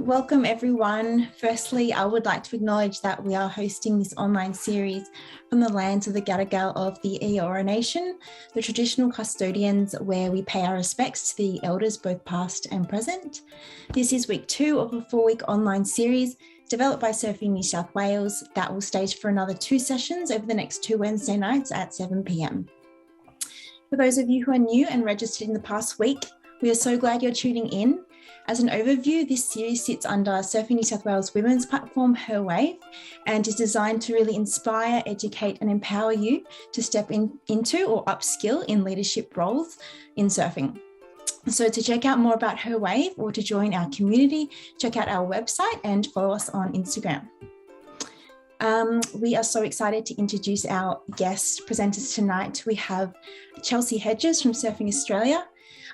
Welcome everyone. Firstly, I would like to acknowledge that we are hosting this online series from the lands of the Gadigal of the Eora Nation, the traditional custodians, where we pay our respects to the elders both past and present. This is week 2 of a 4-week online series developed by Surfing New South Wales that will stage for another 2 sessions over the next 2 Wednesday nights at 7 p.m. For those of you who are new and registered in the past week, we are so glad you're tuning in. As an overview, this series sits under Surfing New South Wales women's platform, Her Wave, and is designed to really inspire, educate and empower you to step into or upskill in leadership roles in surfing. So to check out more about Her Wave or to join our community, check out our website and follow us on Instagram. We are so excited to introduce our guest presenters tonight. We have Chelsea Hedges from Surfing Australia.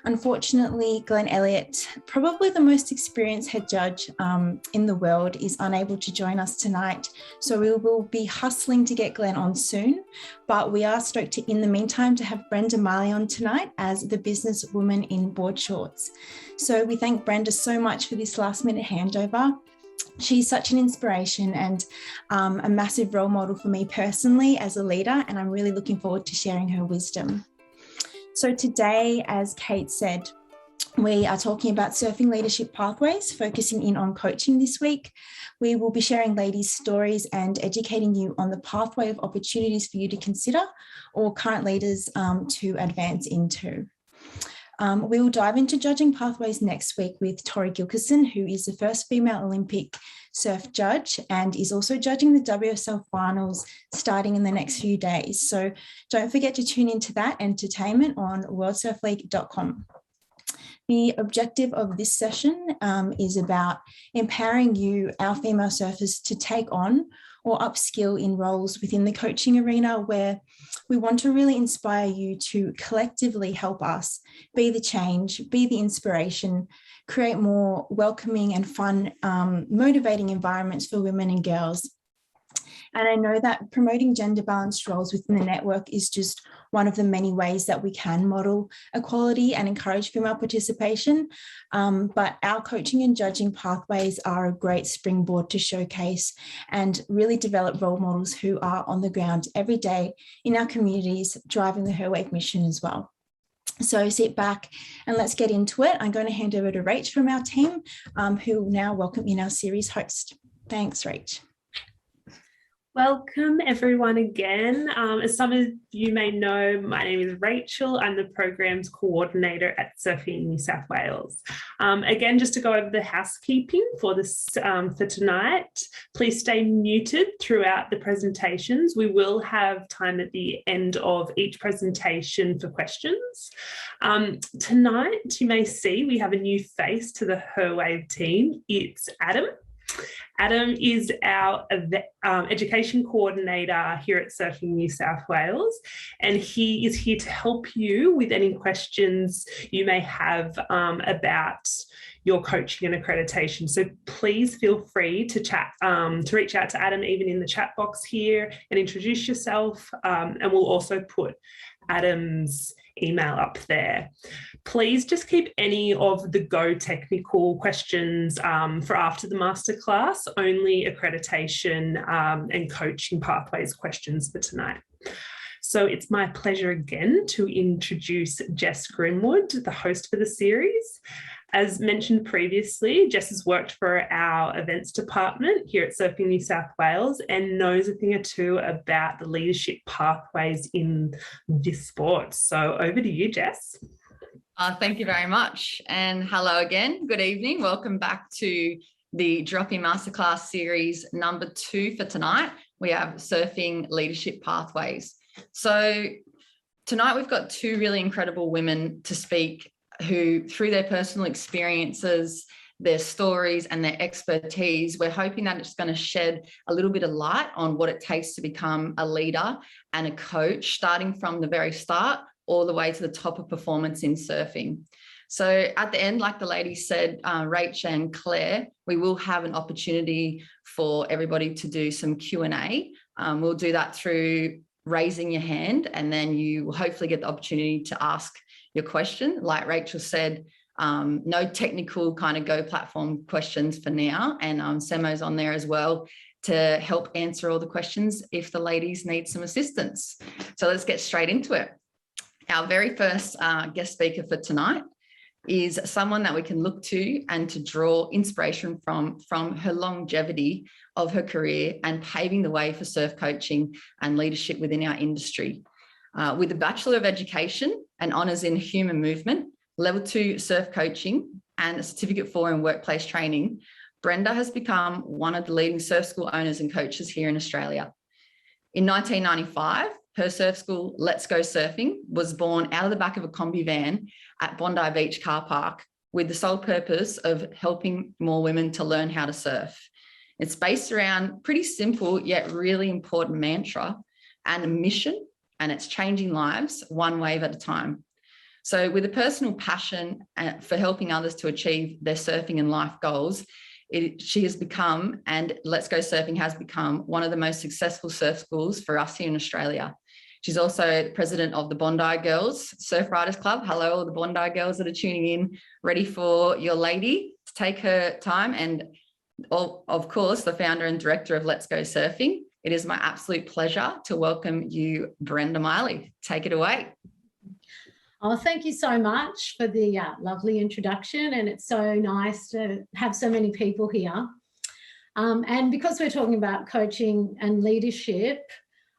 Unfortunately, Glenn Elliott, probably the most experienced head judge in the world, is unable to join us tonight. So we will be hustling to get Glenn on soon, but we are stoked to, in the meantime, to have Brenda Miley on tonight as the businesswoman in board shorts. So we thank Brenda so much for this last minute handover. She's such an inspiration and a massive role model for me personally as a leader, and I'm really looking forward to sharing her wisdom. So today, as Kate said, we are talking about surfing leadership pathways, focusing in on coaching this week. We will be sharing ladies' stories and educating you on the pathway of opportunities for you to consider or current leaders to advance into. We will dive into judging pathways next week with Tori Gilkison, who is the first female Olympic surf judge and is also judging the WSL finals starting in the next few days. So don't forget to tune into that entertainment on worldsurfleague.com. The objective of this session is about empowering you, our female surfers, to take on or upskill in roles within the coaching arena, where we want to really inspire you to collectively help us be the change, be the inspiration, create more welcoming and fun, motivating environments for women and girls. And I know that promoting gender balanced roles within the network is just one of the many ways that we can model equality and encourage female participation. But our coaching and judging pathways are a great springboard to showcase and really develop role models who are on the ground every day in our communities, driving the Her Wave mission as well. So sit back and let's get into it. I'm going to hand over to Rach from our team, who will now welcome in our series host. Thanks, Rach. Welcome everyone again. As some of you may know, my name is Rachel. I'm the programs coordinator at Surfing New South Wales. Again, just to go over the housekeeping for this for tonight, please stay muted throughout the presentations. We will have time at the end of each presentation for questions. Tonight, you may see we have a new face to the Her Wave team. It's Adam. Adam is our education coordinator here at Surfing New South Wales, and he is here to help you with any questions you may have about your coaching and accreditation. So please feel free to to reach out to Adam, even in the chat box here, and introduce yourself. And we'll also put Adam's email up there. Please just keep any of the Go technical questions for after the masterclass, only accreditation and coaching pathways questions for tonight. So it's my pleasure again to introduce Jess Grimwood, the host for the series. As mentioned previously, Jess has worked for our events department here at Surfing New South Wales and knows a thing or two about the leadership pathways in this sport. So over to you, Jess. Thank you very much. And hello again. Good evening. Welcome back to the Drop-In Masterclass series number 2 for tonight. We have Surfing Leadership Pathways. So tonight we've got 2 really incredible women to speak who, through their personal experiences, their stories and their expertise, we're hoping that it's going to shed a little bit of light on what it takes to become a leader and a coach, starting from the very start all the way to the top of performance in surfing. So at the end, like the ladies said, Rach and Claire, we will have an opportunity for everybody to do some Q&A. We'll do that through raising your hand, and then you will hopefully get the opportunity to ask your question. Like Rachel said, No technical kind of Go platform questions for now, and Semo's on there as well to help answer all the questions if the ladies need some assistance. So let's get straight into it. Our very first guest speaker for tonight is someone that we can look to and to draw inspiration from her longevity of her career and paving the way for surf coaching and leadership within our industry. With a Bachelor of Education and Honours in Human Movement, Level 2 Surf Coaching and a Certificate 4 in Workplace Training, Brenda has become one of the leading surf school owners and coaches here in Australia. In 1995, her surf school, Let's Go Surfing, was born out of the back of a combi van at Bondi Beach car park with the sole purpose of helping more women to learn how to surf. It's based around pretty simple yet really important mantra and a mission, and it's changing lives one wave at a time. So with a personal passion for helping others to achieve their surfing and life goals, she has become, and Let's Go Surfing has become, one of the most successful surf schools for us here in Australia. She's also president of the Bondi Girls Surf Riders Club. Hello, all the Bondi girls that are tuning in, ready for your lady to take her time. And of course, the founder and director of Let's Go Surfing. It is my absolute pleasure to welcome you, Brenda Miley. Take it away. Oh, thank you so much for the lovely introduction, and it's so nice to have so many people here. And because we're talking about coaching and leadership,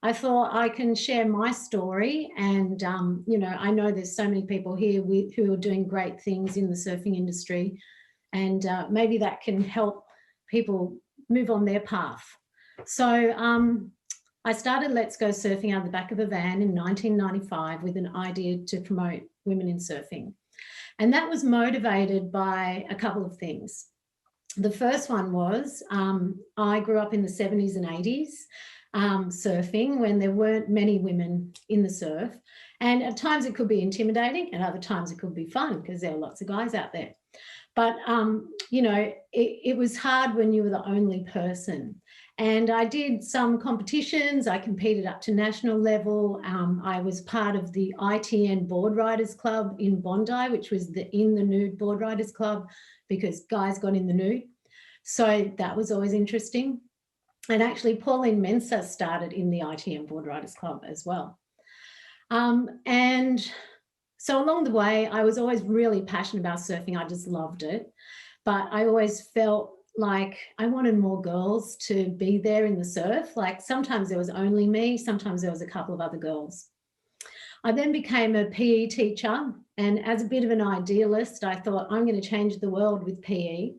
I thought I can share my story. And, you know, I know there's so many people here who are doing great things in the surfing industry, and maybe that can help people move on their path. So I started Let's Go Surfing out of the back of a van in 1995 with an idea to promote women in surfing. And that was motivated by a couple of things. The first one was I grew up in the 70s and 80s surfing when there weren't many women in the surf. And at times it could be intimidating, and other times it could be fun because there are lots of guys out there. But, you know, it was hard when you were the only person. And I did some competitions. I competed up to national level. I was part of the ITN Board Riders Club in Bondi, which was the In the Nude Board Riders Club, because guys got in the nude. So that was always interesting. And actually, Pauline Mensah started in the ITN Board Riders Club as well. And so along the way, I was always really passionate about surfing. I just loved it. But I always felt like I wanted more girls to be there in the surf. Like sometimes there was only me, sometimes there was a couple of other girls. I then became a PE teacher, and as a bit of an idealist, I thought I'm going to change the world with PE.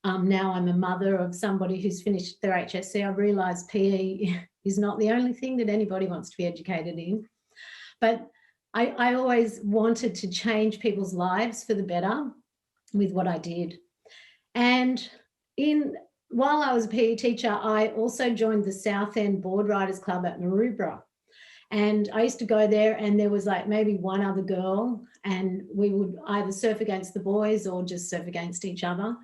Now I'm a mother of somebody who's finished their HSC. I realised PE is not the only thing that anybody wants to be educated in. But I always wanted to change people's lives for the better with what I did. And while I was a PE teacher, I also joined the South End Board Riders Club at Maroubra. And I used to go there, and there was like maybe one other girl, and we would either surf against the boys or just surf against each other.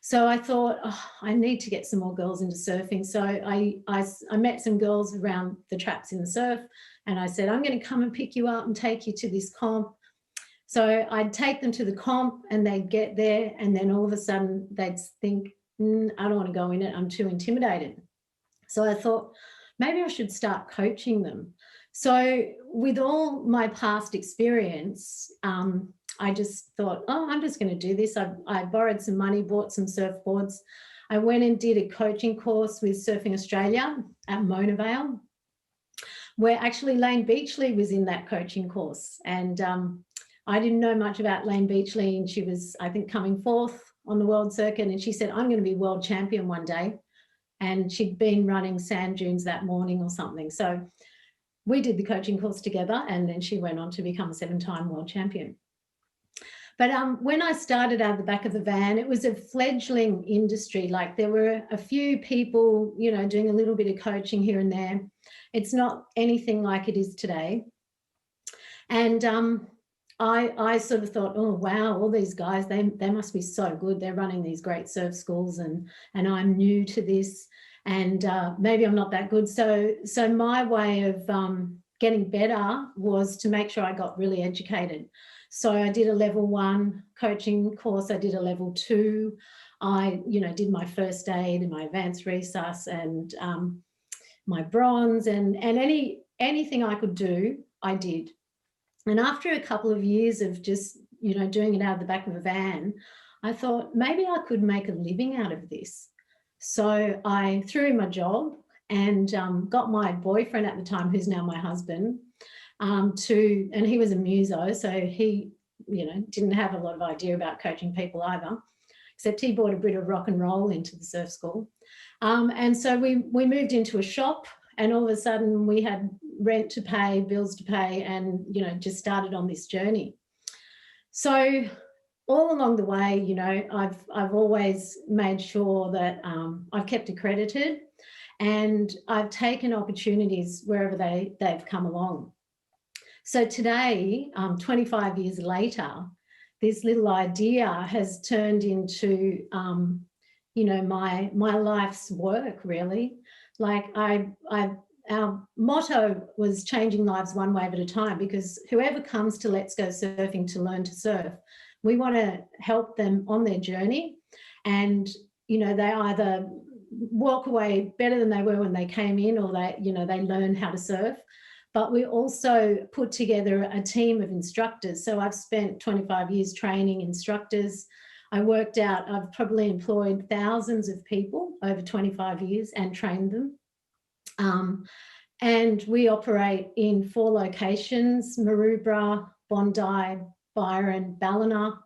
So I thought, oh, I need to get some more girls into surfing. So I met some girls around the traps in the surf, and I said, I'm going to come and pick you up and take you to this comp. So I'd take them to the comp, and they'd get there, and then all of a sudden they'd think, I don't want to go in it, I'm too intimidated. So I thought maybe I should start coaching them. So with all my past experience, I just thought, oh, I'm just going to do this. I borrowed some money, bought some surfboards. I went and did a coaching course with Surfing Australia at Mona Vale, where actually Lane Beachley was in that coaching course. And I didn't know much about Lane Beachley, and she was, I think, coming fourth on the world circuit, and she said, I'm going to be world champion one day. And she'd been running sand dunes that morning or something. So we did the coaching course together, and then she went on to become a 7-time world champion. But when I started out of the back of the van, it was a fledgling industry. Like there were a few people, you know, doing a little bit of coaching here and there. It's not anything like it is today. And I sort of thought, oh, wow, all these guys, they must be so good. They're running these great surf schools, and I'm new to this, and maybe I'm not that good. So my way of getting better was to make sure I got really educated. So I did a level 1 coaching course. I did a level 2. I, did my first aid and my advanced resus and my bronze and anything I could do, I did. And after a couple of years of just, doing it out of the back of a van, I thought maybe I could make a living out of this. So I threw in my job and got my boyfriend at the time, who's now my husband, and he was a muso, so he, didn't have a lot of idea about coaching people either, except he brought a bit of rock and roll into the surf school. And so we moved into a shop, and all of a sudden we had rent to pay, bills to pay, and, just started on this journey. So all along the way, I've always made sure that I've kept accredited, and I've taken opportunities wherever they've come along. So today, 25 years later, this little idea has turned into, my life's work, really. Like our motto was changing lives one wave at a time, because whoever comes to Let's Go Surfing to learn to surf, we want to help them on their journey, and, they either walk away better than they were when they came in, or they learn how to surf. But we also put together a team of instructors. So I've spent 25 years training instructors. I worked out I've probably employed thousands of people over 25 years and trained them. And we operate in 4 locations: Maroubra, Bondi, Byron, Ballina.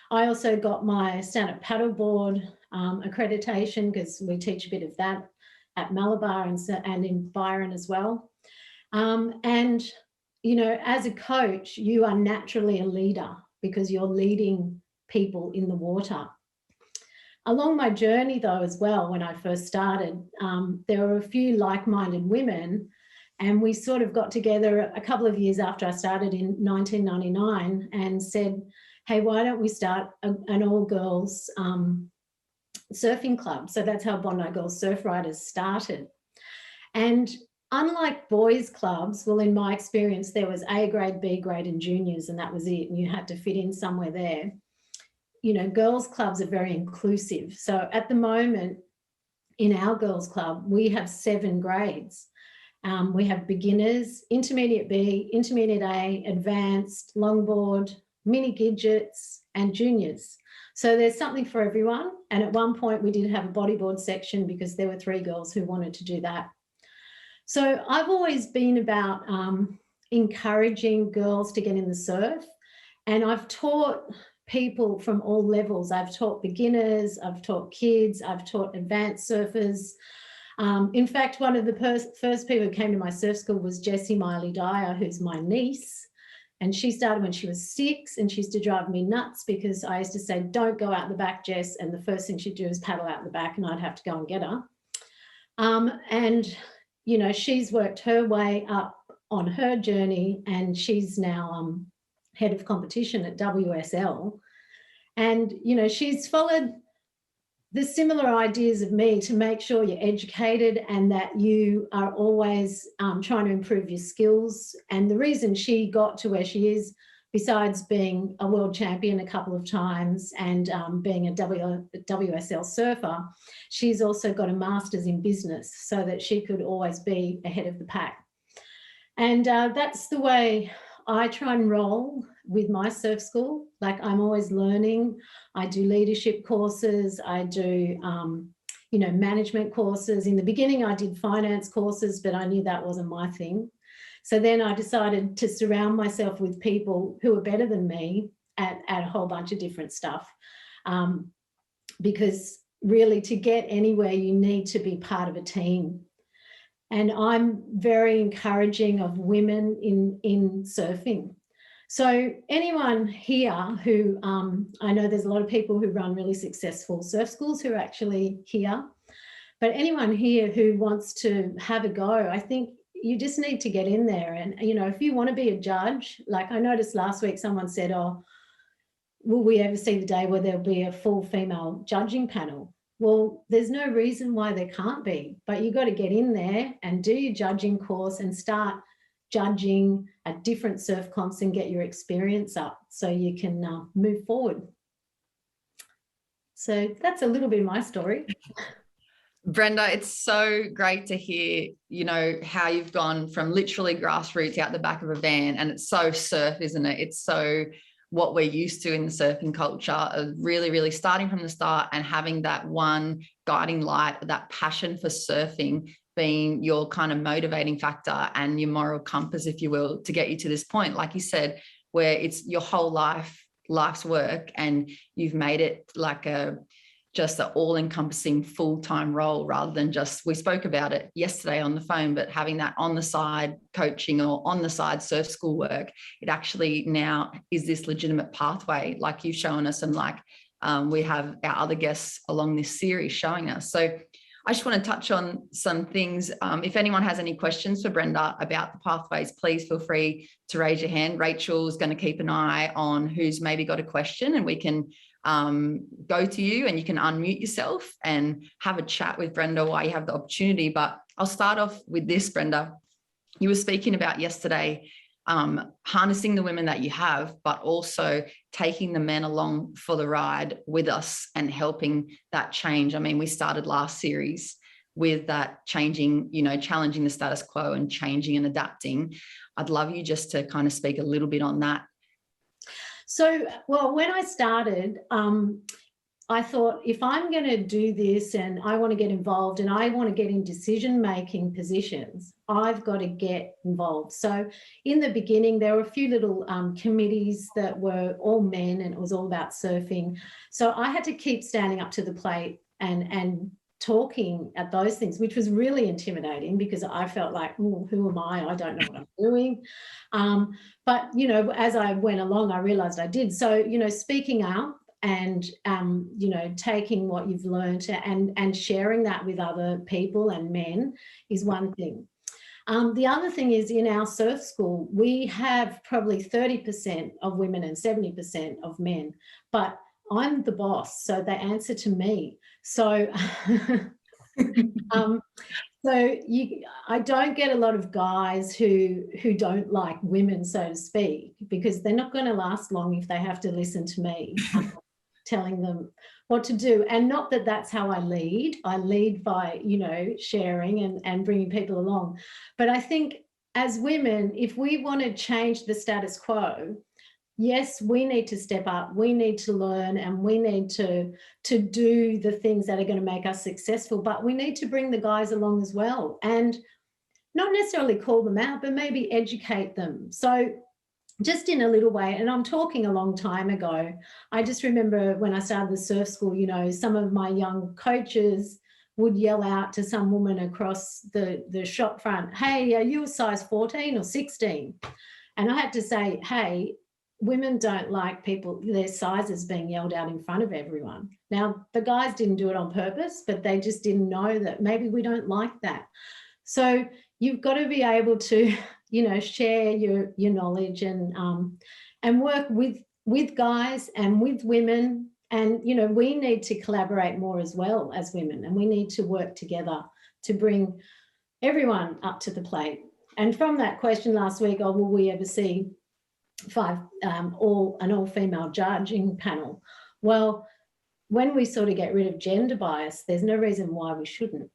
I also got my stand-up paddleboard accreditation, because we teach a bit of that at Malabar and in Byron as well. And, as a coach, you are naturally a leader because you're leading people in the water. Along my journey, though, as well, when I first started, there were a few like-minded women, and we sort of got together a couple of years after I started in 1999 and said, hey, why don't we start an all-girls surfing club? So that's how Bondi Girls Surf Riders started. And unlike boys' clubs, well, in my experience, there was A grade, B grade and juniors, and that was it, and you had to fit in somewhere there. Girls' clubs are very inclusive. So at the moment, in our girls' club, we have 7 grades. We have beginners, intermediate B, intermediate A, advanced, longboard, mini gidgets, and juniors. So there's something for everyone. And at one point, we did have a bodyboard section because there were 3 girls who wanted to do that. So I've always been about encouraging girls to get in the surf, and I've taught people from all levels. I've taught beginners, I've taught kids, I've taught advanced surfers. In fact, one of the first people who came to my surf school was Jessie Miley Dyer, who's my niece, and she started when she was 6, and she used to drive me nuts because I used to say, don't go out the back, Jess, and the first thing she'd do is paddle out the back, and I'd have to go and get her. And she's worked her way up on her journey, and she's now head of competition at WSL. And, she's followed the similar ideas of me to make sure you're educated and that you are always trying to improve your skills. And the reason she got to where she is, besides being a world champion a couple of times and being a WSL surfer, she's also got a master's in business so that she could always be ahead of the pack. And that's the way I try and roll with my surf school. Like, I'm always learning. I do leadership courses. I do, management courses. In the beginning, I did finance courses, but I knew that wasn't my thing. So then I decided to surround myself with people who are better than me at a whole bunch of different stuff. Because really, to get anywhere, you need to be part of a team. And I'm very encouraging of women in surfing. So anyone here who, I know there's a lot of people who run really successful surf schools who are actually here, but anyone here who wants to have a go, I think you just need to get in there. And, if you want to be a judge, like I noticed last week someone said, oh, will we ever see the day where there'll be a full female judging panel? Well, there's no reason why there can't be, but you've got to get in there and do your judging course and start judging at different surf comps and get your experience up so you can move forward. So that's a little bit of my story. Brenda, it's so great to hear, how you've gone from literally grassroots out the back of a van, and it's so surf, isn't it? It's so what we're used to in the surfing culture of really, really starting from the start and having that one guiding light, that passion for surfing being your kind of motivating factor and your moral compass, if you will, to get you to this point, like you said, where it's your whole life's work, and you've made it like just an all-encompassing full-time role, rather than just, we spoke about it yesterday on the phone, but having that on the side coaching or on the side surf school work, it actually now is this legitimate pathway, like you've shown us, and like we have our other guests along this series showing us. So I just want to touch on some things. If anyone has any questions for Brenda about the pathways, please feel free to raise your hand. Rachel's going to keep an eye on who's maybe got a question, and we can go to you, and you can unmute yourself and have a chat with Brenda while you have the opportunity. But I'll start off with this, Brenda. You were speaking about yesterday harnessing the women that you have, but also taking the men along for the ride with us and helping that change. I mean, we started last series with that changing, challenging the status quo and changing and adapting. I'd love you just to kind of speak a little bit on that. So, well, when I started, I thought, if I'm going to do this and I want to get involved and I want to get in decision-making positions, I've got to get involved. So in the beginning, there were a few little committees that were all men, and it was all about surfing. So I had to keep standing up to the plate and talking at those things, which was really intimidating, because I felt like, who am I? I don't know what I'm doing. But, as I went along, I realized I did. So, speaking up and, taking what you've learned and sharing that with other people and men is one thing. The other thing is, in our surf school, we have probably 30% of women and 70% of men, but I'm the boss, so they answer to me. So, I don't get a lot of guys who don't like women, so to speak, because they're not going to last long if they have to listen to me telling them what to do. And not that that's how I lead. I lead by, sharing and bringing people along. But I think as women, if we want to change the status quo, yes, we need to step up, we need to learn, and we need to do the things that are going to make us successful, but we need to bring the guys along as well, and not necessarily call them out, but maybe educate them. So just in a little way, and I'm talking a long time ago, I just remember when I started the surf school, some of my young coaches would yell out to some woman across the shop front, "Hey, are you a size 14 or 16? And I had to say, hey, women don't like their sizes being yelled out in front of everyone. Now, the guys didn't do it on purpose, but they just didn't know that maybe we don't like that. So you've got to be able to, share your knowledge and work with guys and with women. And, we need to collaborate more as well as women, and we need to work together to bring everyone up to the plate. And from that question last week, will we ever see an all-female judging panel? Well, when we sort of get rid of gender bias, there's no reason why we shouldn't.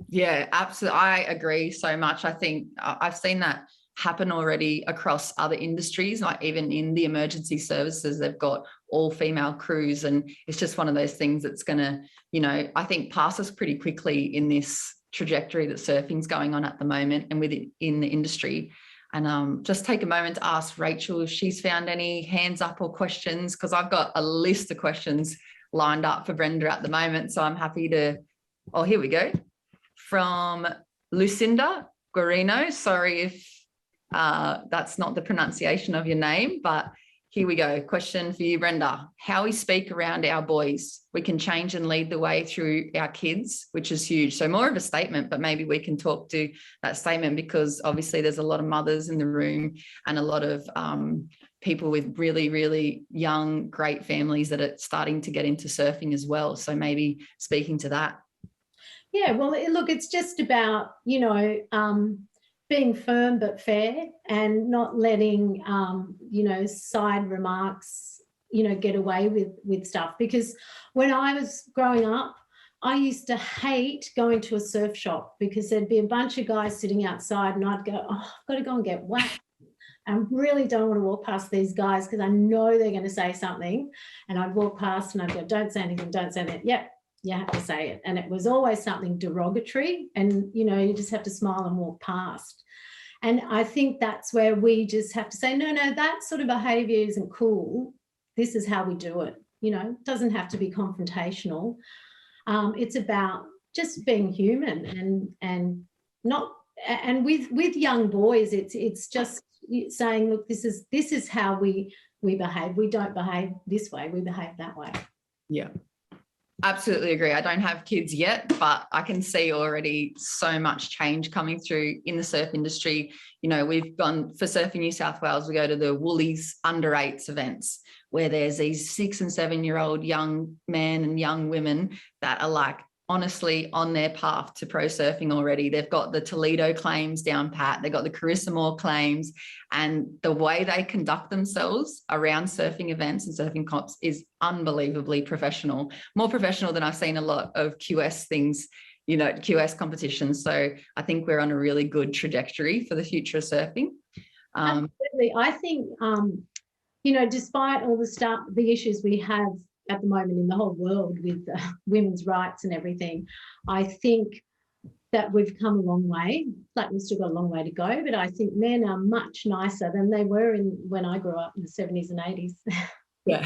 Yeah, absolutely. I agree so much. I think I've seen that happen already across other industries, like even in the emergency services, they've got all female crews, and it's just one of those things that's going to, I think pass us pretty quickly in this trajectory that surfing's going on at the moment and in the industry. And just take a moment to ask Rachel if she's found any hands up or questions, because I've got a list of questions lined up for Brenda at the moment. So I'm happy to, here we go. From Lucinda Guarino. Sorry if that's not the pronunciation of your name, but here we go. Question for you, Brenda. How we speak around our boys. We can change and lead the way through our kids, which is huge. So more of a statement, but maybe we can talk to that statement, because obviously there's a lot of mothers in the room and a lot of people with really, really young, great families that are starting to get into surfing as well. So maybe speaking to that. Yeah, well, look, it's just about, being firm but fair, and not letting, side remarks, get away with stuff. Because when I was growing up, I used to hate going to a surf shop because there'd be a bunch of guys sitting outside and I'd go, oh, I've got to go and get whacked. I really don't want to walk past these guys because I know they're going to say something. And I'd walk past and I'd go, don't say anything, don't say anything. Yep, you have to say it. And it was always something derogatory. And, you just have to smile and walk past. And I think that's where we just have to say, no, that sort of behaviour isn't cool. This is how we do it. It doesn't have to be confrontational. It's about just being human and not, and with young boys, it's just saying, look, this is how we behave. We don't behave this way, we behave that way. Yeah, absolutely agree. I don't have kids yet, but I can see already so much change coming through in the surf industry. We've gone for Surfing New South Wales, we go to the Woolies under-8s events where there's these 6 and 7-year-old young men and young women that are like honestly on their path to pro surfing already. They've got the Toledo claims down pat, they've got the Carissa claims, and the way they conduct themselves around surfing events and surfing comps is unbelievably professional, more professional than I've seen a lot of QS things, QS competitions. So I think we're on a really good trajectory for the future of surfing. Absolutely. I think, despite all the issues we have at the moment in the whole world with women's rights and everything, I think that we've come a long way. Like, we've still got a long way to go, but I think men are much nicer than they were when I grew up in the 70s and 80s. Yeah.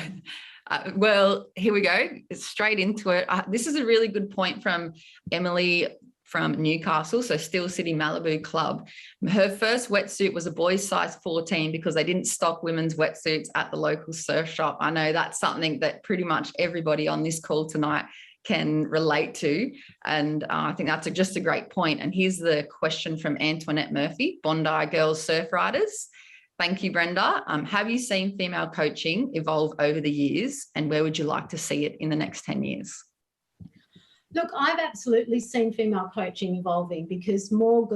Well, here we go. Straight into it. This is a really good point from Emily from Newcastle, so Steel City Malibu Club. Her first wetsuit was a boy's size 14 because they didn't stock women's wetsuits at the local surf shop. I know that's something that pretty much everybody on this call tonight can relate to, and I think that's just a great point. And here's the question from Antoinette Murphy, Bondi Girls Surf Riders. Thank you, Brenda. Have you seen female coaching evolve over the years, and where would you like to see it in the next 10 years? Look, I've absolutely seen female coaching evolving because more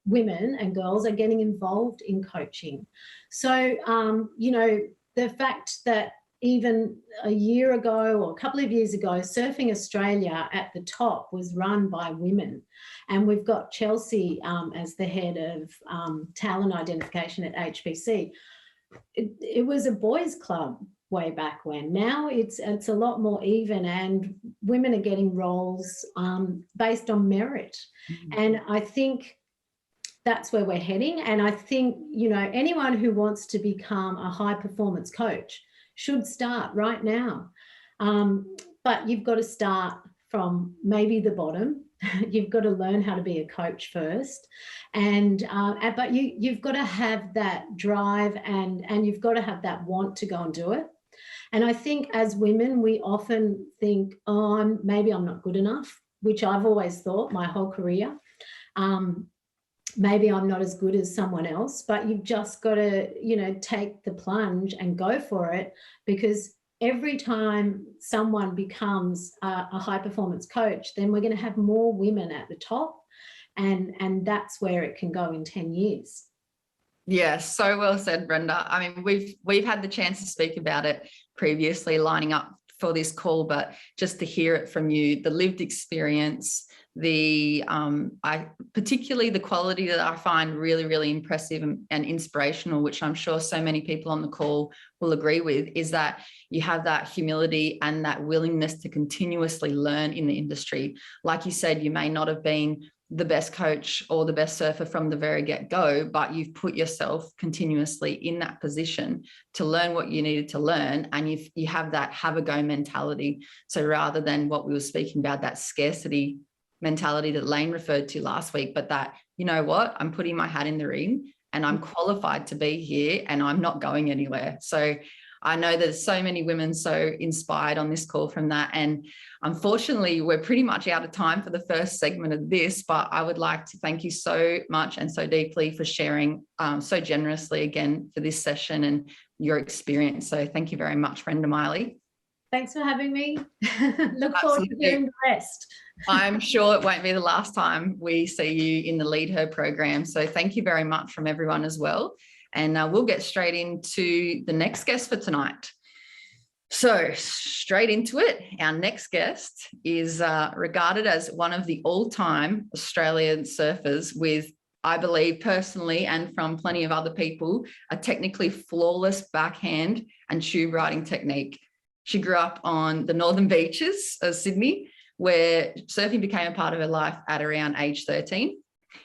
women and girls are getting involved in coaching. So, the fact that even a year ago or a couple of years ago, Surfing Australia at the top was run by women. And we've got Chelsea as the head of talent identification at HPC. It was a boys' club way back when. Now it's a lot more even, and women are getting roles based on merit. Mm-hmm. And I think that's where we're heading. And I think, anyone who wants to become a high performance coach should start right now. But you've got to start from maybe the bottom. You've got to learn how to be a coach first. But you've got to have that drive and you've got to have that want to go and do it. And I think as women, we often think, maybe I'm not good enough, which I've always thought my whole career. Maybe I'm not as good as someone else, but you've just got to, take the plunge and go for it, because every time someone becomes a high performance coach, then we're going to have more women at the top, and that's where it can go in 10 years. Yeah, so well said, Brenda. I mean, we've had the chance to speak about it previously lining up for this call, but just to hear it from you, the lived experience, particularly the quality that I find really, really impressive and inspirational, which I'm sure so many people on the call will agree with, is that you have that humility and that willingness to continuously learn in the industry. Like you said, you may not have been the best coach or the best surfer from the very get-go, but you've put yourself continuously in that position to learn what you needed to learn, and you have that have-a-go mentality. So rather than what we were speaking about, that scarcity mentality that Lane referred to last week, but that, you know what, I'm putting my hat in the ring and I'm qualified to be here and I'm not going anywhere. So I know there's so many women so inspired on this call from that. And unfortunately, we're pretty much out of time for the first segment of this, but I would like to thank you so much and so deeply for sharing so generously again for this session and your experience. So thank you very much, Brenda Miley. Thanks for having me. Look forward to hearing the rest. I'm sure it won't be the last time we see you in the Lead Her program. So thank you very much from everyone as well. And we'll get straight into the next guest for tonight. So straight into it, our next guest is regarded as one of the all-time Australian surfers with, I believe personally, and from plenty of other people, a technically flawless backhand and tube riding technique. She grew up on the northern beaches of Sydney, where surfing became a part of her life at around age 13.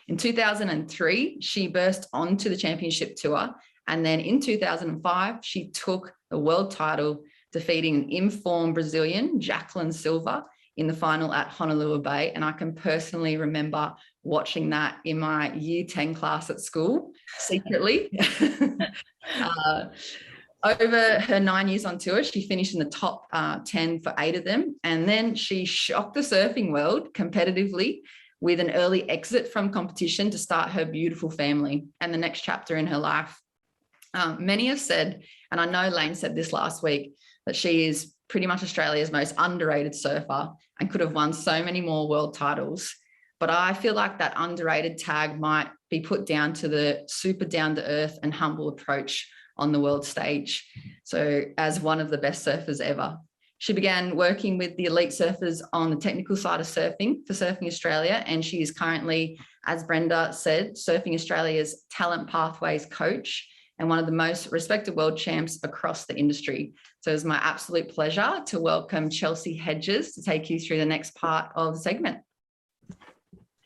In 2003, she burst onto the championship tour. And then in 2005, she took the world title, defeating an informed Brazilian, Jacqueline Silva, in the final at Honolulu Bay. And I can personally remember watching that in my year 10 class at school, secretly. Over her 9 years on tour, she finished in the top 10 for 8 of them. And then she shocked the surfing world competitively with an early exit from competition to start her beautiful family and the next chapter in her life. Many have said, and I know Lane said this last week, that she is pretty much Australia's most underrated surfer and could have won so many more world titles. But I feel like that underrated tag might be put down to the super down-to-earth and humble approach on the world stage. So as one of the best surfers ever. She began working with the elite surfers on the technical side of surfing for Surfing Australia, and she is currently, as Brenda said, Surfing Australia's Talent Pathways coach and one of the most respected world champs across the industry. So it's my absolute pleasure to welcome Chelsea Hedges to take you through the next part of the segment.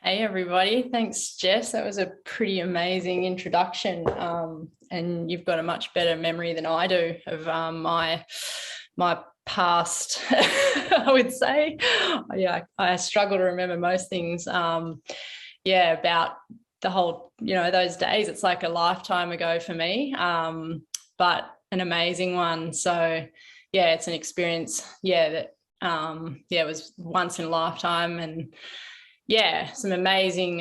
Hey everybody, thanks Jess. That was a pretty amazing introduction, and you've got a much better memory than I do of my past. I would say, yeah, I struggle to remember most things. About the whole, those days. It's like a lifetime ago for me, but an amazing one. So yeah, it's an experience. That it was once in a lifetime, and yeah, some amazing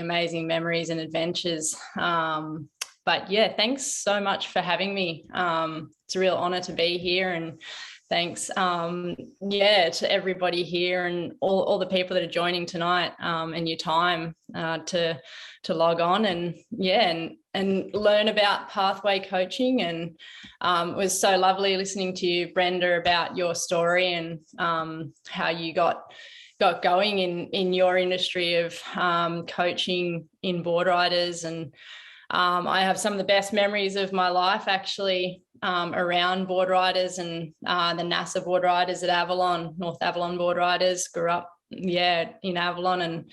memories and adventures. But yeah, thanks so much for having me. It's a real honor to be here, and thanks to everybody here and all the people that are joining tonight, and your time to log on and learn about pathway coaching. And it was so lovely listening to you, Brenda, about your story and how you got going in your industry of coaching in board riders. And I have some of the best memories of my life actually around board riders and the NASA board riders at Avalon, North Avalon board riders. Grew up in Avalon,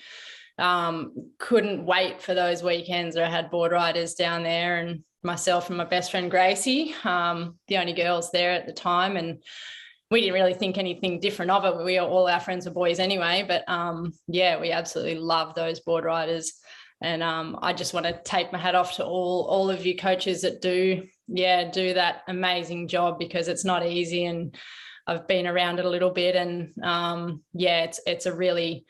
and couldn't wait for those weekends where I had board riders down there, and myself and my best friend Gracie, the only girls there at the time. And we didn't really think anything different of it. All our friends were boys anyway, but we absolutely love those board riders. And I just want to take my hat off to all of you coaches that do that amazing job, because it's not easy, and I've been around it a little bit, and it's a really,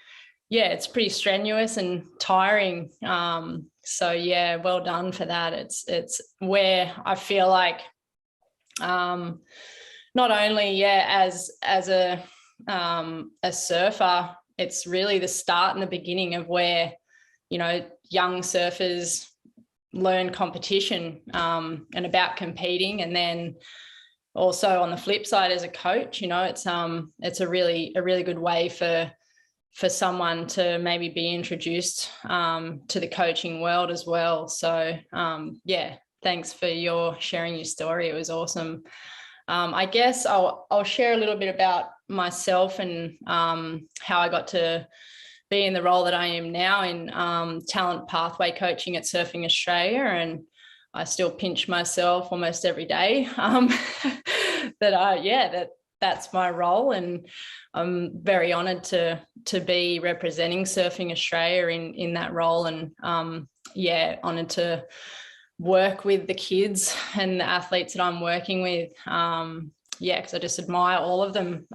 it's pretty strenuous and tiring. So yeah, well done for that. It's where I feel like not only as a surfer, it's really the start and the beginning of where young surfers learn competition and about competing. And then also on the flip side, as a coach, it's a really good way for someone to maybe be introduced to the coaching world as well. So thanks for your sharing your story. It was awesome. I guess I'll share a little bit about myself and how I got to be in the role that I am now in talent pathway coaching at Surfing Australia. And I still pinch myself almost every day that's my role. And I'm very honoured to be representing Surfing Australia in that role, and honoured to work with the kids and the athletes that I'm working with. Because I just admire all of them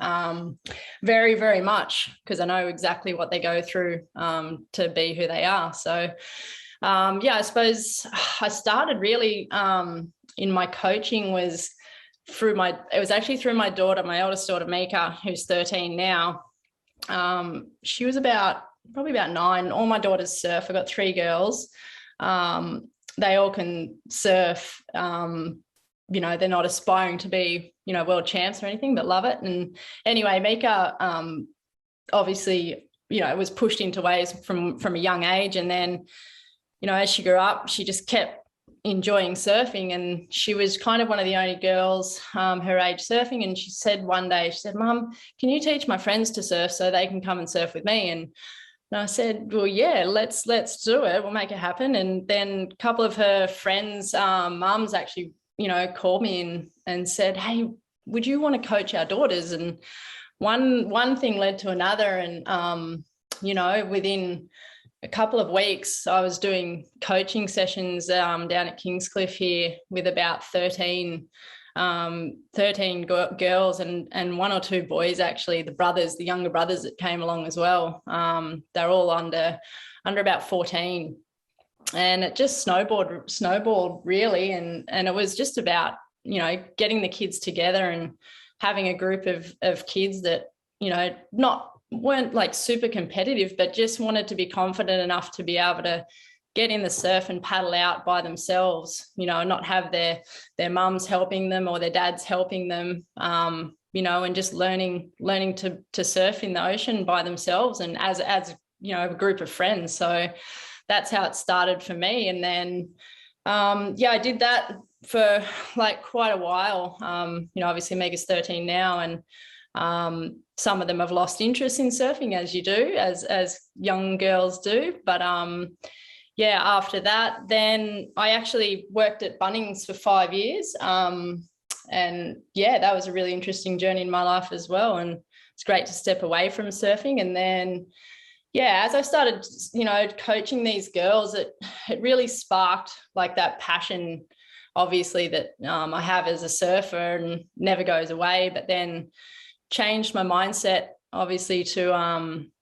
very, very much, because I know exactly what they go through to be who they are. So, I suppose I started really in my coaching was it was actually through my daughter, my oldest daughter, Mika, who's 13 now. She was probably about 9. All my daughters surf. I've got 3 girls. They all can surf. You know, they're not aspiring to be, you know, world champs or anything, but love it. And anyway, Mika, obviously, you know, was pushed into waves from a young age. And then, you know, as she grew up, she just kept enjoying surfing, and she was kind of one of the only girls her age surfing. And she said one day, she said, "Mum, can you teach my friends to surf so they can come and surf with me?" And I said, "Well, yeah, let's do it. We'll make it happen." And then a couple of her friends' mums actually, you know, called me and said, "Hey, would you want to coach our daughters?" And one thing led to another. And, you know, within a couple of weeks, I was doing coaching sessions down at Kingscliff here with about 13 girls and 1 or 2 boys, actually, the younger brothers that came along as well. They're all under about 14. And it just snowballed really. And it was just about, you know, getting the kids together and having a group of kids that, you know, weren't like super competitive, but just wanted to be confident enough to be able to get in the surf and paddle out by themselves, you know, and not have their mums helping them or their dads helping them, you know, and just learning to surf in the ocean by themselves and as you know, a group of friends. So that's how it started for me. And then, I did that for like quite a while. You know, obviously Mega's 13 now, and some of them have lost interest in surfing, as you do, as young girls do. But after that, then I actually worked at Bunnings for 5 years. And that was a really interesting journey in my life as well. And it's great to step away from surfing. And then, as I started, you know, coaching these girls, it really sparked like that passion, obviously, that I have as a surfer and never goes away, but then changed my mindset, obviously, to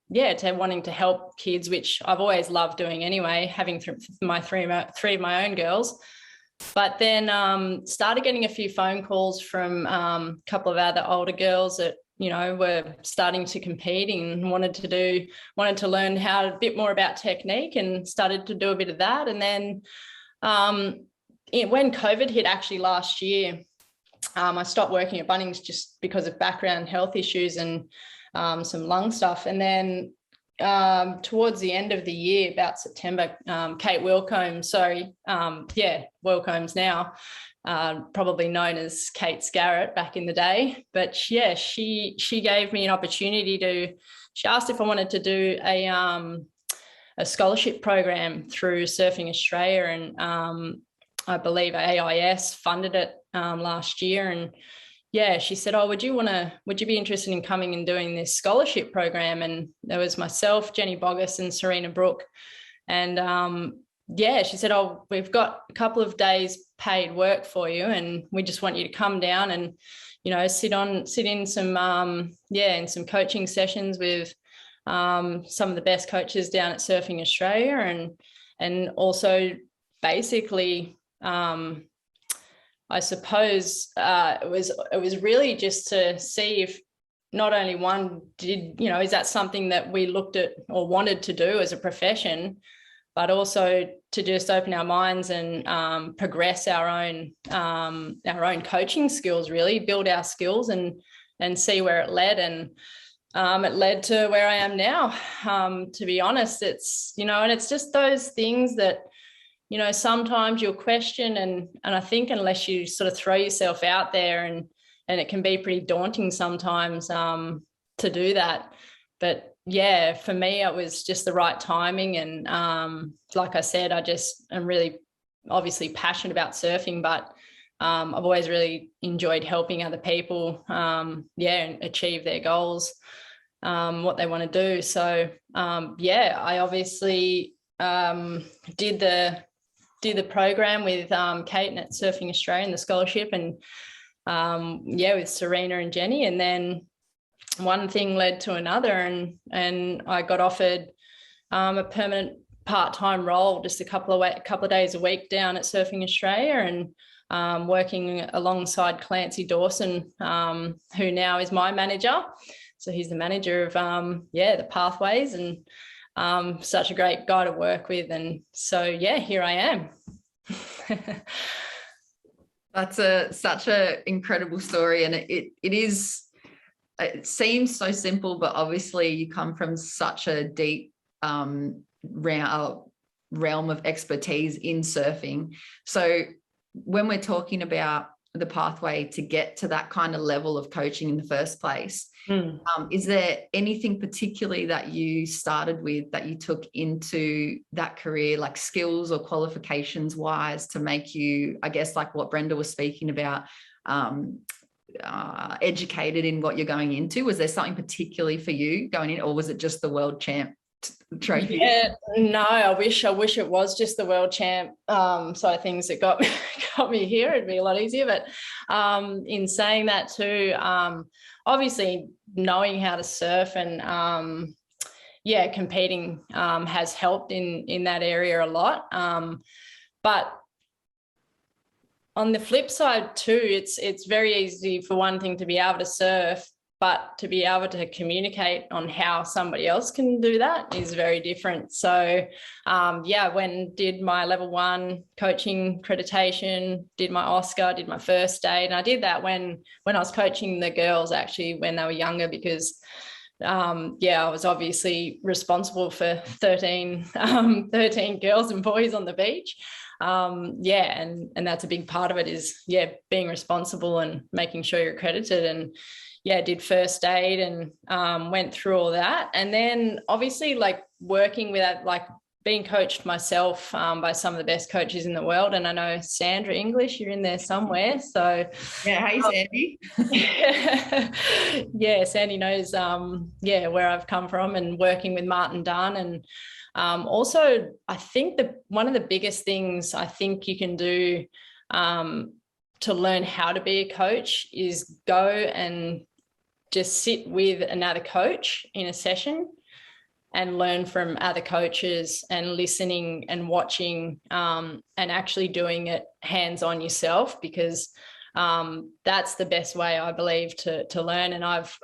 wanting to help kids, which I've always loved doing anyway, having three of my own girls. But then started getting a few phone calls from a couple of other older girls that, you know, were starting to compete and wanted to learn a bit more about technique, and started to do a bit of that. And then when COVID hit actually last year, I stopped working at Bunnings just because of background health issues and some lung stuff. And then towards the end of the year, about September, Kate Wilcombs, Wilcombs now, probably known as Kate Scarrett back in the day. But she gave me an opportunity she asked if I wanted to do a scholarship program through Surfing Australia, and I believe AIS funded it last year. And she said, "Oh, would you be interested in coming and doing this scholarship program?" And there was myself, Jenny Boggess, and Serena Brooke. And she said, "Oh, we've got a couple of days paid work for you, and we just want you to come down and, you know, sit in some in some coaching sessions with some of the best coaches down at Surfing Australia, and also basically I suppose it was really just to see if not only is that something that we looked at or wanted to do as a profession, but also to just open our minds and progress our own coaching skills, really build our skills and see where it led. And it led to where I am now. To be honest, it's, you know, and it's just those things that, you know, sometimes you'll question, and I think unless you sort of throw yourself out there, and it can be pretty daunting sometimes to do that. But for me, it was just the right timing. And like I said, I just am really obviously passionate about surfing, but I've always really enjoyed helping other people, and achieve their goals, what they want to do. So I obviously did the program with Kate at Surfing Australia and the scholarship, and with Serena and Jenny. And then one thing led to another, and I got offered a permanent part-time role, just a couple of days a week down at Surfing Australia. And working alongside Clancy Dawson, who now is my manager. So he's the manager of, the pathways, and such a great guy to work with. And so, yeah, here I am. That's such an incredible story. And it seems so simple, but obviously you come from such a deep realm of expertise in surfing. So when we're talking about the pathway to get to that kind of level of coaching in the first place, is there anything particularly that you started with that you took into that career, like skills or qualifications wise, to make you, I guess, like what Brenda was speaking about, educated in what you're going into? Was there something particularly for you going in, or was it just the world champ trophy? Yeah, no, I wish it was just the world champ side of things that got me here. It'd be a lot easier. But in saying that too, obviously knowing how to surf and competing has helped in that area a lot. But on the flip side too, it's very easy for one thing to be able to surf, but to be able to communicate on how somebody else can do that is very different. So when did my level 1 coaching accreditation, did my Oscar, did my first aid, and I did that when I was coaching the girls, actually, when they were younger, because I was obviously responsible for 13 girls and boys on the beach. And that's a big part of it, is being responsible and making sure you're accredited. And did first aid and went through all that. And then obviously like working with that, like being coached myself by some of the best coaches in the world. And I know Sandra English, you're in there somewhere. So yeah, hey Sandy. Sandy knows where I've come from, and working with Martin Dunn. And also I think one of the biggest things I think you can do to learn how to be a coach is go and just sit with another coach in a session and learn from other coaches, and listening and watching and actually doing it hands-on yourself, because that's the best way, I believe, to learn. And I've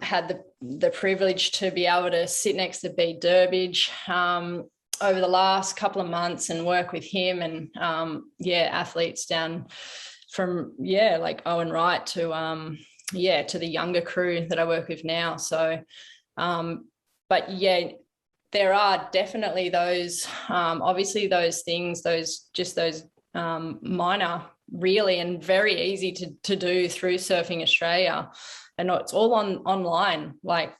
had the privilege to be able to sit next to Bede Durbidge over the last couple of months and work with him, and athletes down from like Owen Wright to the younger crew that I work with now. So there are definitely those obviously those things, those minor, really, and very easy to do through Surfing Australia, and it's all online, like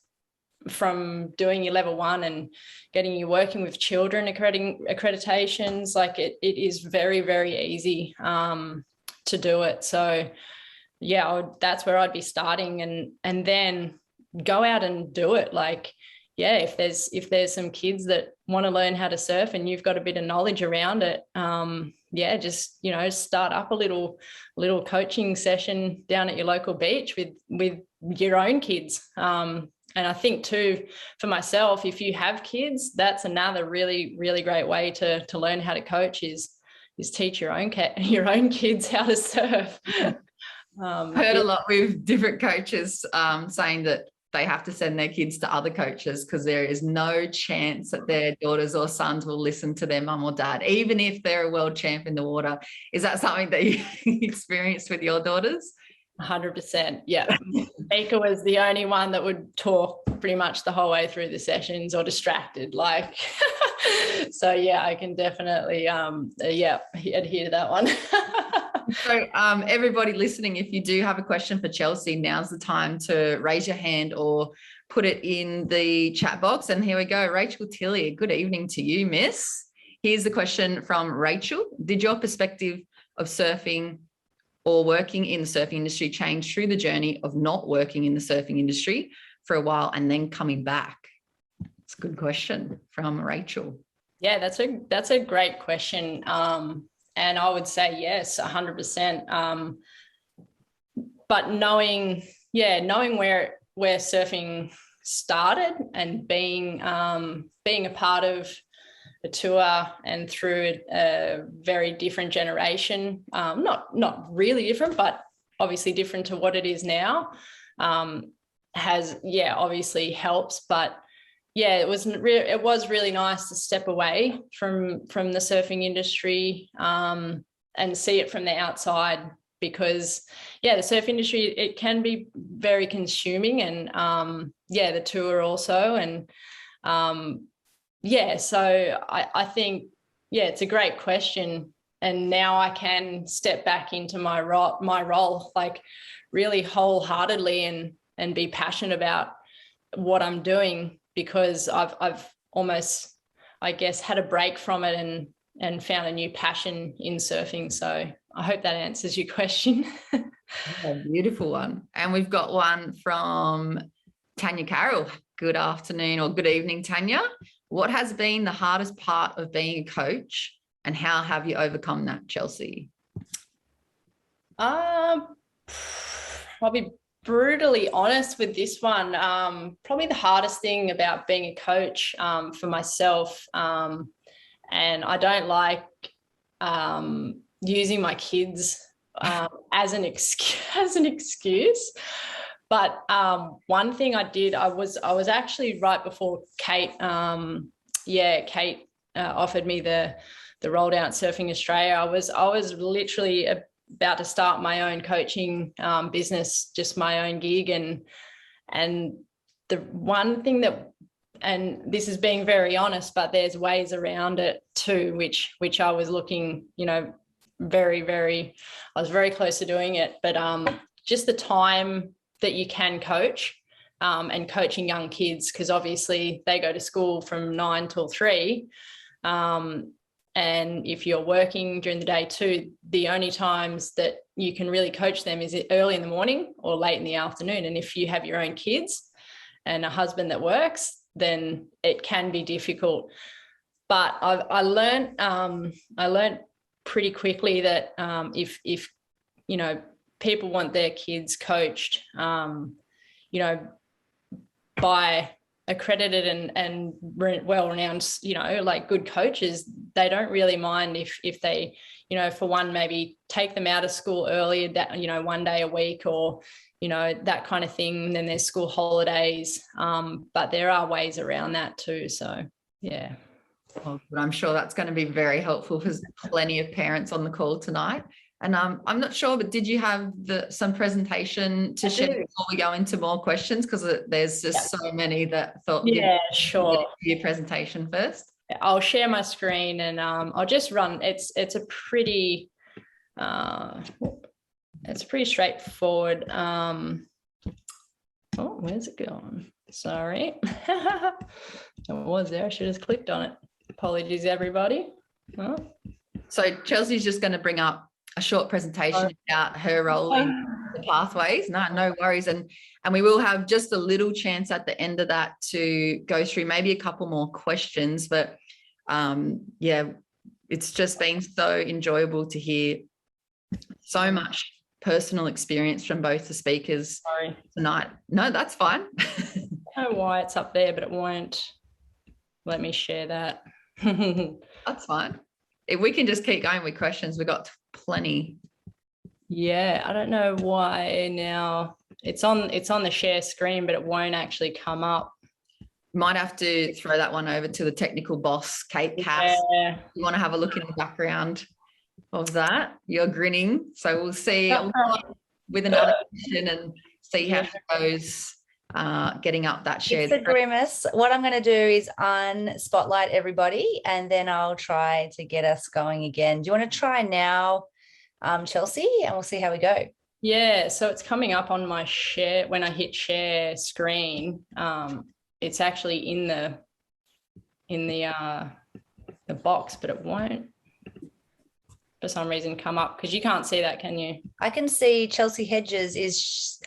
from doing your level 1 and getting you working with children accreditations. Like it is very, very easy to do it. So that's where I'd be starting, and then go out and do it. Like if there's some kids that want to learn how to surf and you've got a bit of knowledge around it, just start up a little coaching session down at your local beach with your own kids. And I think too, for myself, if you have kids, that's another really, really great way to learn how to coach is teach your own kids how to surf. I heard a lot with different coaches saying that they have to send their kids to other coaches because there is no chance that their daughters or sons will listen to their mum or dad, even if they're a world champ in the water. Is that something that you experienced with your daughters? 100%. Yeah. Mika was the only one that would talk pretty much the whole way through the sessions, or distracted. Like, so I can definitely adhere to that one. So everybody listening, if you do have a question for Chelsea, now's the time to raise your hand or put it in the chat box. And here we go. Rachel Tilley, good evening to you, miss. Here's the question from Rachel. Did your perspective of surfing or working in the surfing industry change through the journey of not working in the surfing industry for a while and then coming back? It's a good question from Rachel. Yeah, that's a great question. And I would say yes, 100%. But knowing where surfing started and being a part of the tour and through a very different generation, not really different, but obviously different to what it is now, has, obviously helps. But it was really nice to step away from the surfing industry and see it from the outside, because the surf industry, it can be very consuming, and the tour also, and so I think it's a great question, and now I can step back into my role like really wholeheartedly and be passionate about what I'm doing, because I've almost, I guess, had a break from it and found a new passion in surfing. So I hope that answers your question. Beautiful one. And we've got one from Tanya Carroll. Good afternoon or good evening, Tanya. What has been the hardest part of being a coach, and how have you overcome that, Chelsea? I'll be brutally honest with this one. Probably the hardest thing about being a coach for myself, and I don't like using my kids as an excuse. But one thing I did, I was actually right before Kate, Kate offered me the role down at Surfing Australia. I was literally about to start my own coaching business, just my own gig, and the one thing that, and this is being very honest, but there's ways around it too, which I was looking, very, very, I was very close to doing it, but just the time that you can coach and coaching young kids, because obviously they go to school from 9 till 3. And if you're working during the day too, the only times that you can really coach them is early in the morning or late in the afternoon. And if you have your own kids and a husband that works, then it can be difficult. But I learned pretty quickly that if people want their kids coached, by accredited and well-renowned, like good coaches, they don't really mind if they, for one, maybe take them out of school earlier, one day a week, or, that kind of thing. Then there's school holidays, but there are ways around that too. So, yeah. Well, but I'm sure that's going to be very helpful for plenty of parents on the call tonight. And I'm not sure, but did you have some presentation to share before we go into more questions? Because there's just so many that thought. Yeah, sure. Your presentation first. I'll share my screen and I'll just run. It's pretty straightforward. Where's it going? Sorry, it was there. I should have clicked on it. Apologies, everybody. So Chelsea's just going to bring up a short presentation about her role in the pathways. No worries. And we will have just a little chance at the end of that to go through maybe a couple more questions. But it's just been so enjoyable to hear so much personal experience from both the speakers tonight. No, that's fine. I don't know why it's up there, but it won't let me share that. That's fine. If we can just keep going with questions, we've got plenty. Yeah, I don't know why now. It's on the share screen, but it won't actually come up. Might have to throw that one over to the technical boss, Kate Cass. Yeah. You want to have a look in the background of that? You're grinning. So we'll see with another question and see how she goes getting up that shared. It's a grimace. What I'm going to do is unspotlight everybody, and then I'll try to get us going again. Do you want to try now, Chelsea, and we'll see how we go? Yeah, so it's coming up on my share. When I hit share screen, it's actually in the box, but it won't for some reason come up, because you can't see that, can you? I can see Chelsea Hedges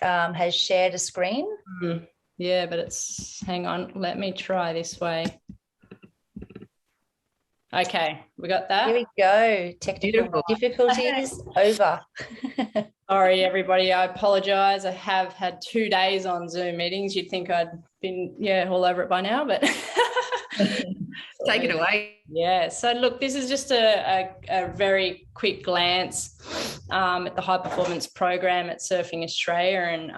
has shared a screen. Mm-hmm. Yeah, but hang on, let me try this way. Okay, we got that. Here we go. Technical difficulties over. Sorry, everybody. I apologise. I have had 2 days on Zoom meetings. You'd think I'd been, all over it by now, but take it away. Yeah. So look, this is just a very quick glance at the high performance program at Surfing Australia, and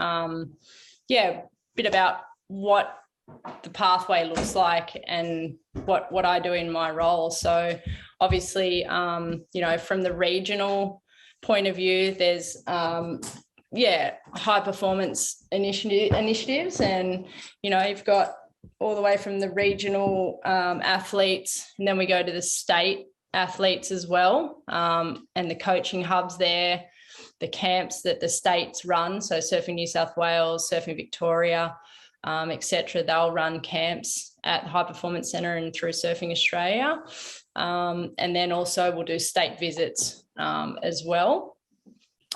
a bit about what the pathway looks like and what I do in my role. So obviously, from the regional point of view, there's high performance initiatives, and you've got all the way from the regional athletes, and then we go to the state athletes as well, and the coaching hubs there, the camps that the states run, so Surfing New South Wales, Surfing Victoria, etc. They'll run camps at the High Performance Centre and through Surfing Australia, and then also we'll do state visits as well.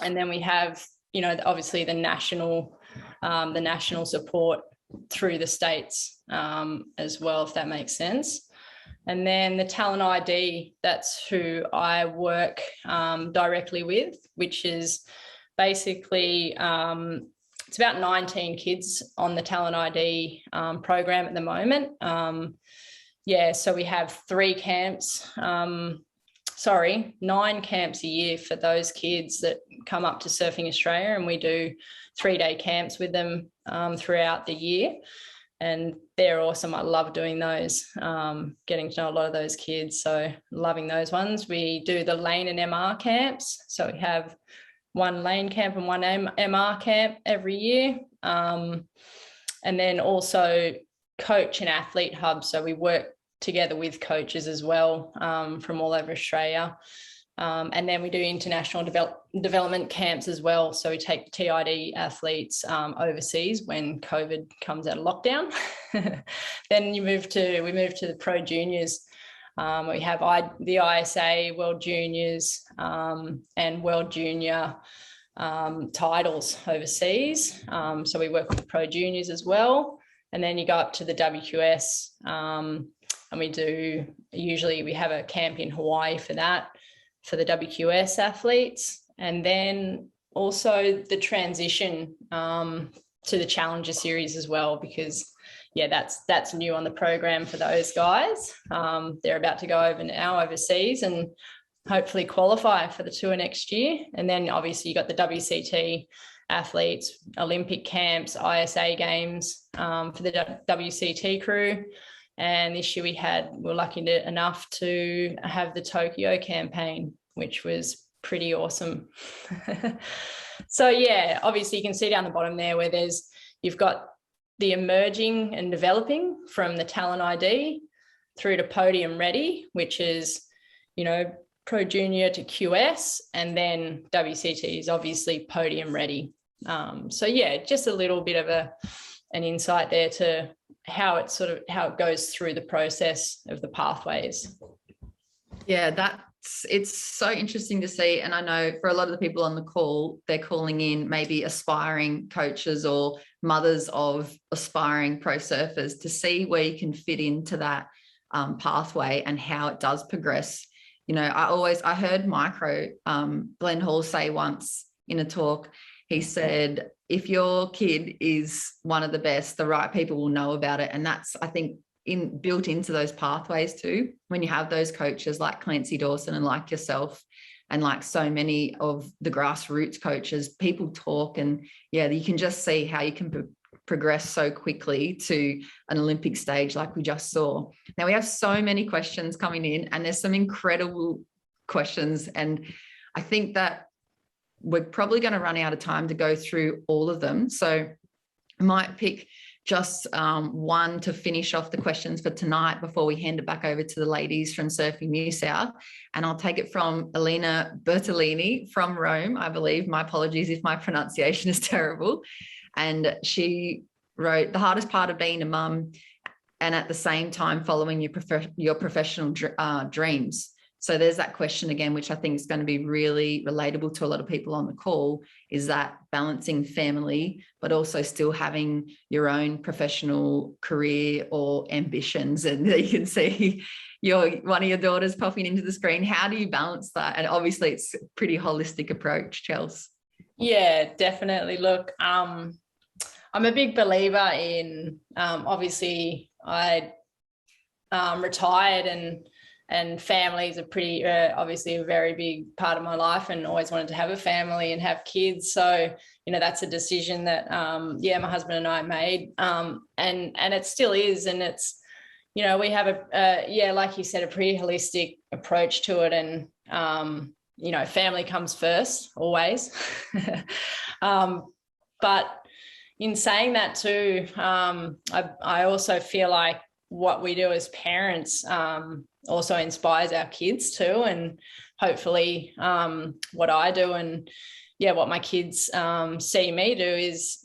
And then we have, obviously the national support through the states as well, if that makes sense. And then the talent ID, that's who I work directly with, which is basically it's about 19 kids on the talent ID program at the moment. So we have 9 camps a year for those kids that come up to Surfing Australia, and we do 3-day camps with them throughout the year. And they're awesome. I love doing those, getting to know a lot of those kids. So loving those ones. We do the lane and MR camps. So we have 1 lane camp and 1 MR camp every year. And then also coach and athlete hubs. So we work together with coaches as well from all over Australia. And then we do international development camps as well. So we take TID athletes overseas when COVID comes out of lockdown. Then we move to the pro juniors. We have the ISA, World Juniors, and World Junior titles overseas. So we work with the pro juniors as well. And then you go up to the WQS, and we have a camp in Hawaii for that, for the WQS athletes. And then also the transition to the Challenger Series as well, because that's new on the program for those guys. They're about to go over now overseas and hopefully qualify for the tour next year. And then obviously you got the WCT athletes, Olympic camps, ISA games for the WCT crew. And this year we were lucky enough to have the Tokyo campaign, which was pretty awesome. So obviously you can see down the bottom there where you've got the emerging and developing from the talent ID through to podium ready, which is, pro junior to QS, and then WCT is obviously podium ready. Just a little bit of an insight there to how it goes through the process of the pathways. Yeah, it's so interesting to see. And I know for a lot of the people on the call, they're calling in maybe aspiring coaches or mothers of aspiring pro surfers to see where you can fit into that pathway and how it does progress. I heard Micro, Glenn Hall say once in a talk, he said, if your kid is one of the best, the right people will know about it. And that's, I think, built into those pathways too, when you have those coaches like Clancy Dawson and like yourself and like so many of the grassroots coaches, people talk, and you can just see how you can progress so quickly to an Olympic stage like we just saw. Now we have so many questions coming in, and there's some incredible questions, and I think that we're probably going to run out of time to go through all of them. So I might pick just one to finish off the questions for tonight before we hand it back over to the ladies from Surfing New South. And I'll take it from Elena Bertolini from Rome, I believe. My apologies if my pronunciation is terrible. And she wrote, the hardest part of being a mum and at the same time following your professional dreams. So there's that question again, which I think is going to be really relatable to a lot of people on the call, is that balancing family, but also still having your own professional career or ambitions. And you can see one of your daughters popping into the screen. How do you balance that? And obviously it's a pretty holistic approach, Chels. Yeah, definitely. Look, I'm a big believer in, obviously I retired, and family is a pretty, obviously a very big part of my life, and always wanted to have a family and have kids. So, that's a decision that, my husband and I made, and it still is. And it's, we have like you said, a pretty holistic approach to it. And, family comes first always. But in saying that too, I also feel like what we do as parents also inspires our kids too. And hopefully what I do and what my kids see me do is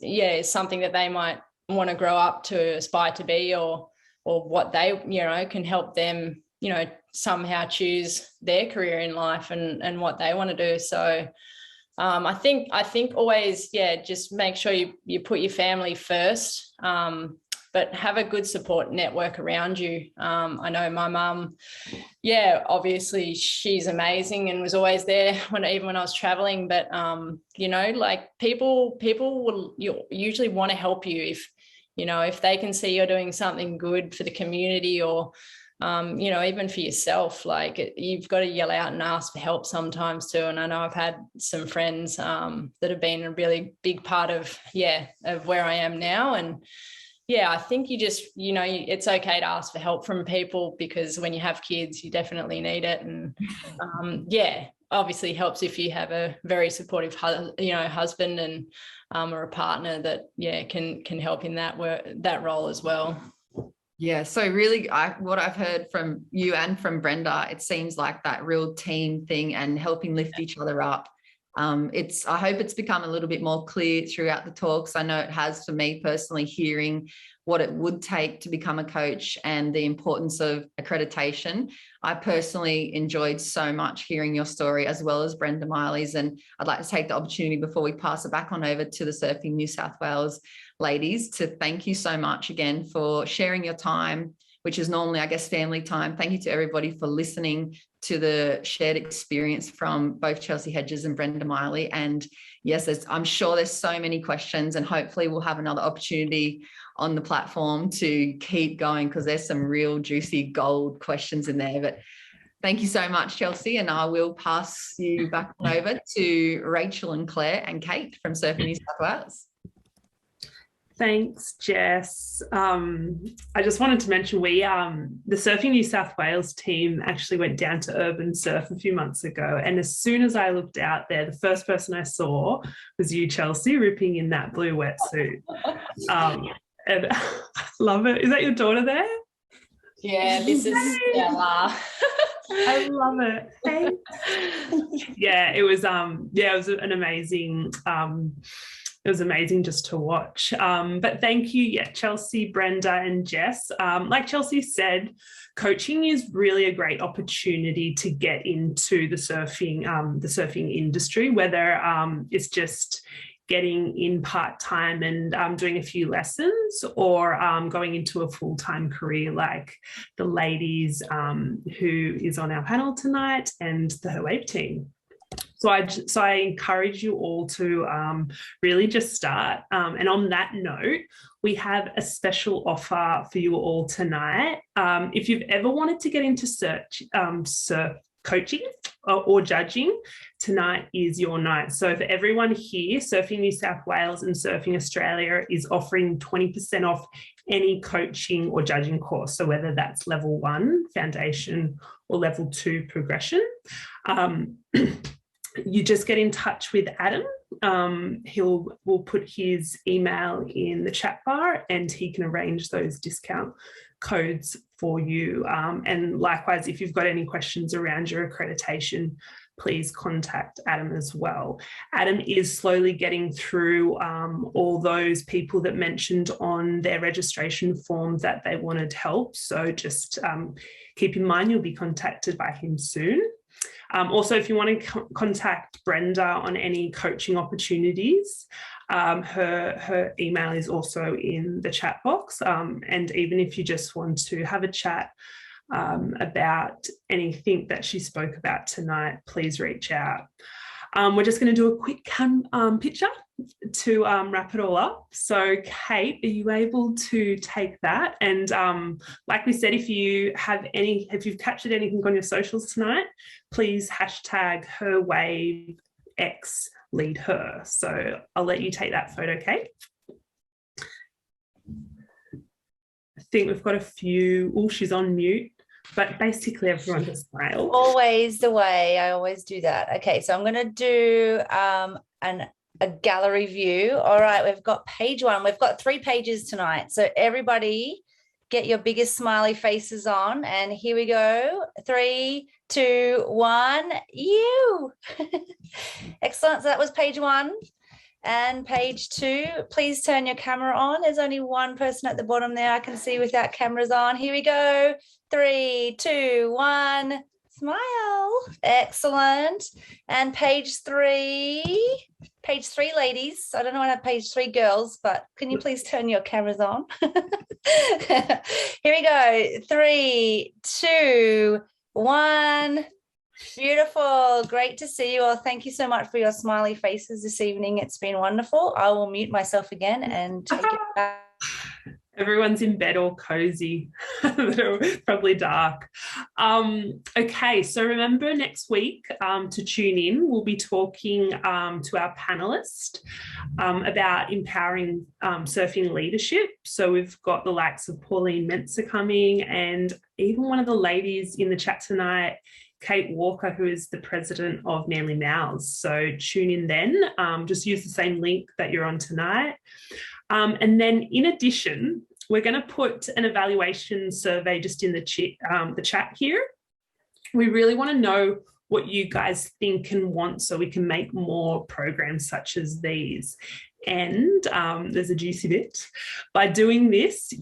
something that they might want to grow up to aspire to be, or what they, can help them, somehow choose their career in life and what they want to do. So I think always, just make sure you put your family first, but have a good support network around you. I know my mum, obviously she's amazing and was always there even when I was traveling. But, like people will usually want to help you if they can see you're doing something good for the community, or, even for yourself. Like you've got to yell out and ask for help sometimes too. And I know I've had some friends that have been a really big part of where I am now. And I think you just, it's okay to ask for help from people, because when you have kids, you definitely need it. And obviously helps if you have a very supportive, husband and or a partner that can help in that role as well. Yeah, so really what I've heard from you and from Brenda, it seems like that real team thing and helping lift each other up. I hope it's become a little bit more clear throughout the talks. I know it has for me personally, hearing what it would take to become a coach and the importance of accreditation. I personally enjoyed so much hearing your story, as well as Brenda Miley's. And I'd like to take the opportunity before we pass it back on over to the Surfing New South Wales ladies to thank you so much again for sharing your time, which is normally, I guess, family time. Thank you to everybody for listening to the shared experience from both Chelsea Hedges and Brenda Miley. And yes, I'm sure there's so many questions, and hopefully we'll have another opportunity on the platform to keep going, because there's some real juicy gold questions in there. But thank you so much, Chelsea. And I will pass you back over to Rachel and Claire and Kate from Surfing New South Wales. Thanks, Jess. I just wanted to mention the Surfing New South Wales team actually went down to Urban Surf a few months ago. And as soon as I looked out there, the first person I saw was you, Chelsea, ripping in that blue wetsuit. And I love it. Is that your daughter there? Yeah, this is Stella. I love it. Thanks. It was an amazing it was amazing just to watch. But thank you, Chelsea, Brenda, and Jess. Like Chelsea said, coaching is really a great opportunity to get into the surfing industry, whether it's just getting in part-time and doing a few lessons, or going into a full-time career like the ladies who is on our panel tonight and the wave team. So I encourage you all to really just start. And on that note, we have a special offer for you all tonight. If you've ever wanted to get into surf coaching or judging, tonight is your night. So for everyone here, Surfing New South Wales and Surfing Australia is offering 20% off any coaching or judging course. So whether that's level 1 foundation or level 2 progression. You just get in touch with Adam. We'll put his email in the chat bar, and he can arrange those discount codes for you. And likewise, if you've got any questions around your accreditation, please contact Adam as well. Adam is slowly getting through all those people that mentioned on their registration form that they wanted help. So just keep in mind, you'll be contacted by him soon. Also, if you want to contact Brenda on any coaching opportunities, her email is also in the chat box. And even if you just want to have a chat about anything that she spoke about tonight, please reach out. We're just going to do a quick picture to wrap it all up. So Kate, are you able to take that? And like we said, if you've captured anything on your socials tonight, please hashtag #HerWaveX_lead_her. So I'll let you take that photo, Kate. I think we've got a few. Oh, she's on mute. But basically everyone just smiled. Always the way. I always do that. Okay, so I'm going to do a gallery view. All right, we've got page 1. We've got 3 pages tonight. So everybody get your biggest smiley faces on. And here we go. 3, 2, 1. You. Excellent. So that was page 1. And page 2, please turn your camera on. There's only one person at the bottom there I can see without cameras on. Here we go. 3, 2, 1. Smile. Excellent. And page 3, ladies. I don't know what page 3 girls, but can you please turn your cameras on? Here we go. 3, 2, 1. Beautiful. Great to see you all. Thank you so much for your smiley faces this evening. It's been wonderful. I will mute myself again and take it back. Everyone's in bed all cozy. Probably dark. Okay, so remember next week to tune in. We'll be talking to our panelist about empowering surfing leadership. So we've got the likes of Pauline Mentzer coming, and even one of the ladies in the chat tonight, Kate Walker, who is the president of Manly Mouths. So tune in then. Just use the same link that you're on tonight. And then in addition, we're going to put an evaluation survey just in the chat here. We really want to know what you guys think and want so we can make more programs such as these. And there's a juicy bit. By doing this,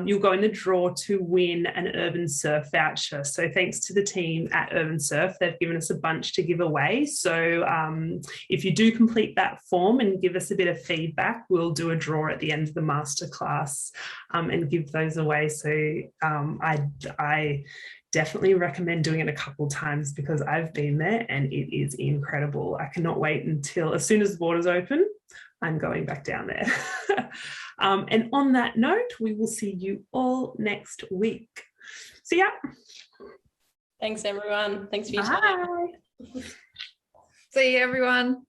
you'll go in the draw to win an Urban Surf voucher. So thanks to the team at Urban Surf, they've given us a bunch to give away. So if you do complete that form and give us a bit of feedback, we'll do a draw at the end of the masterclass and give those away. So I definitely recommend doing it a couple of times because I've been there and it is incredible. I cannot wait until as soon as the borders open, I'm going back down there. And on that note, we will see you all next week. See ya. Thanks, everyone. Thanks for your time. See you, everyone.